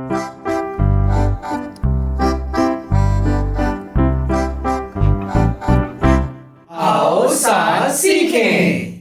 आओ साथ सीखें।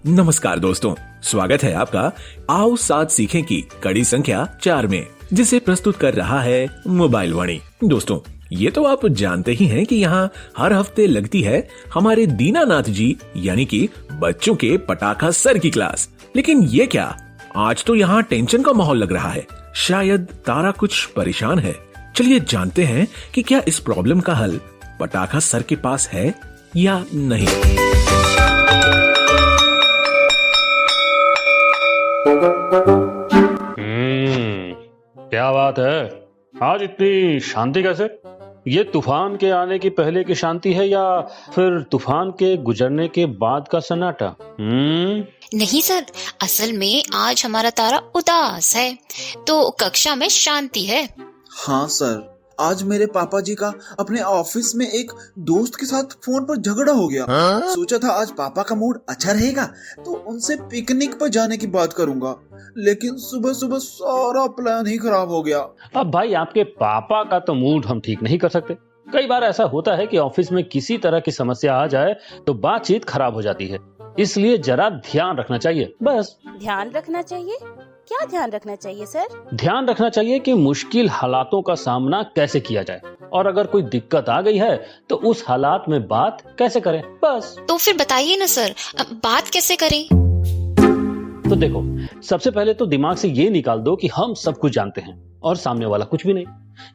नमस्कार दोस्तों, स्वागत है आपका आओ साथ सीखें की कड़ी संख्या 4 में, जिसे प्रस्तुत कर रहा है मोबाइल वाणी। दोस्तों, ये तो आप जानते ही हैं कि यहाँ हर हफ्ते लगती है हमारे दीनानाथ जी यानी कि बच्चों के पटाखा सर की क्लास। लेकिन ये क्या, आज तो यहाँ टेंशन का माहौल लग रहा है। शायद तारा कुछ परेशान है। चलिए जानते हैं कि क्या इस प्रॉब्लम का हल पटाखा सर के पास है या नहीं। क्या बात है, आज इतनी शांति कैसे? ये तूफान के आने की पहले की शांति है या फिर तूफान के गुजरने के बाद का सन्नाटा? नहीं सर, असल में आज हमारा तारा उदास है, तो कक्षा में शांति है। हाँ सर, आज मेरे पापा जी का अपने ऑफिस में एक दोस्त के साथ फोन पर झगड़ा हो गया। सोचा था आज पापा का मूड अच्छा रहेगा तो उनसे पिकनिक पर जाने की बात करूंगा, लेकिन सुबह सुबह सारा प्लान ही खराब हो गया। अब भाई, आपके पापा का तो मूड हम ठीक नहीं कर सकते। कई बार ऐसा होता है कि ऑफिस में किसी तरह की समस्या आ जाए तो बातचीत खराब हो जाती है, इसलिए जरा ध्यान रखना चाहिए। बस ध्यान रखना चाहिए? क्या ध्यान रखना चाहिए सर? ध्यान रखना चाहिए कि मुश्किल हालातों का सामना कैसे किया जाए, और अगर कोई दिक्कत आ गई है तो उस हालात में बात कैसे करें। बस। तो फिर बताइए ना सर, बात कैसे करें? तो देखो, सबसे पहले तो दिमाग से ये निकाल दो कि हम सब कुछ जानते हैं और सामने वाला कुछ भी नहीं।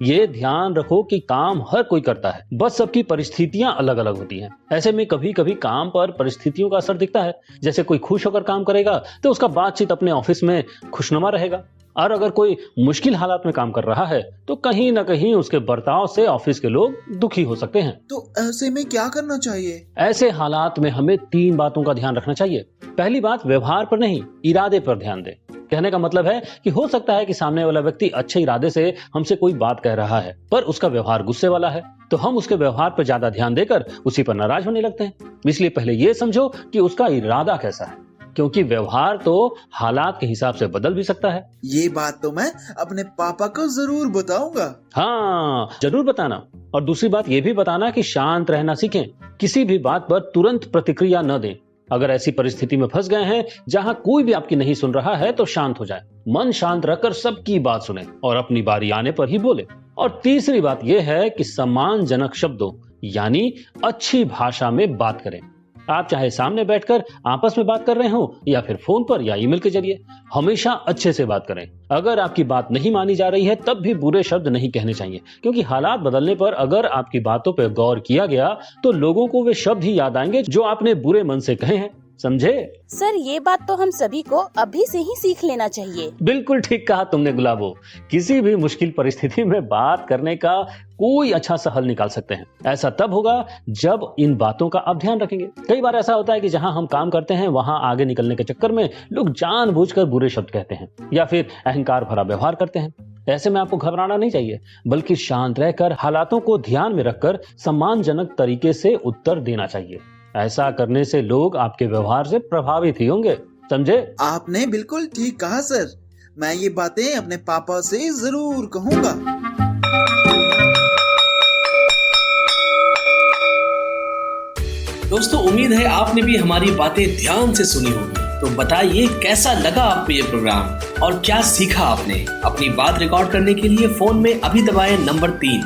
ये ध्यान रखो कि काम हर कोई करता है, बस सबकी परिस्थितियां अलग अलग होती हैं। ऐसे में कभी कभी काम पर परिस्थितियों का असर दिखता है। जैसे कोई खुश होकर काम करेगा तो उसका बातचीत अपने ऑफिस में खुशनुमा रहेगा, और अगर कोई मुश्किल हालात में काम कर रहा है तो कहीं ना कहीं उसके बर्ताव से ऑफिस के लोग दुखी हो सकते हैं। तो ऐसे में क्या करना चाहिए? ऐसे हालात में हमें 3 बातों का ध्यान रखना चाहिए। पहली बात, व्यवहार पर नहीं, इरादे पर ध्यान दें। कहने का मतलब है कि हो सकता है कि सामने वाला व्यक्ति अच्छे इरादे से हमसे कोई बात कह रहा है, पर उसका व्यवहार गुस्से वाला है, तो हम उसके व्यवहार पर ज्यादा ध्यान देकर उसी पर नाराज होने लगते हैं। इसलिए पहले ये समझो कि उसका इरादा कैसा है, क्योंकि व्यवहार तो हालात के हिसाब से बदल भी सकता है। ये बात तो मैं अपने पापा को जरूर बताऊंगा। हाँ, जरूर बताना। और दूसरी बात ये भी बताना कि शांत रहना सीखें। किसी भी बात पर तुरंत प्रतिक्रिया न दें। अगर ऐसी परिस्थिति में फंस गए हैं जहां कोई भी आपकी नहीं सुन रहा है तो शांत हो जाए। मन शांत रखकर सबकी बात सुने और अपनी बारी आने पर ही बोले। और तीसरी बात यह है कि सम्मानजनक शब्दों यानी अच्छी भाषा में बात करें। आप चाहे सामने बैठकर आपस में बात कर रहे हो या फिर फोन पर या ईमेल के जरिए, हमेशा अच्छे से बात करें। अगर आपकी बात नहीं मानी जा रही है तब भी बुरे शब्द नहीं कहने चाहिए, क्योंकि हालात बदलने पर अगर आपकी बातों पर गौर किया गया तो लोगों को वे शब्द ही याद आएंगे जो आपने बुरे मन से कहे हैं। समझे? सर, ये बात तो हम सभी को अभी से ही सीख लेना चाहिए। बिल्कुल ठीक कहा तुमने गुलाबो। किसी भी मुश्किल परिस्थिति में बात करने का कोई अच्छा सा हल निकाल सकते हैं। ऐसा तब होगा जब इन बातों का आप ध्यान रखेंगे। कई बार ऐसा होता है कि जहां हम काम करते हैं वहां आगे निकलने के चक्कर में लोग जानबूझकर बुरे शब्द कहते हैं या फिर अहंकार भरा व्यवहार करते हैं। ऐसे में आपको घबराना नहीं चाहिए, बल्कि शांत रहकर हालातों को ध्यान में रखकर सम्मानजनक तरीके से उत्तर देना चाहिए। ऐसा करने से लोग आपके व्यवहार से प्रभावित ही होंगे। समझे? आपने बिल्कुल ठीक कहा सर। मैं ये बातें अपने पापा से जरूर कहूँगा। दोस्तों, उम्मीद है आपने भी हमारी बातें ध्यान से सुनी होगी। तो बताइए कैसा लगा आपको ये प्रोग्राम और क्या सीखा आपने। अपनी बात रिकॉर्ड करने के लिए फोन में अभी दबाएं नंबर 3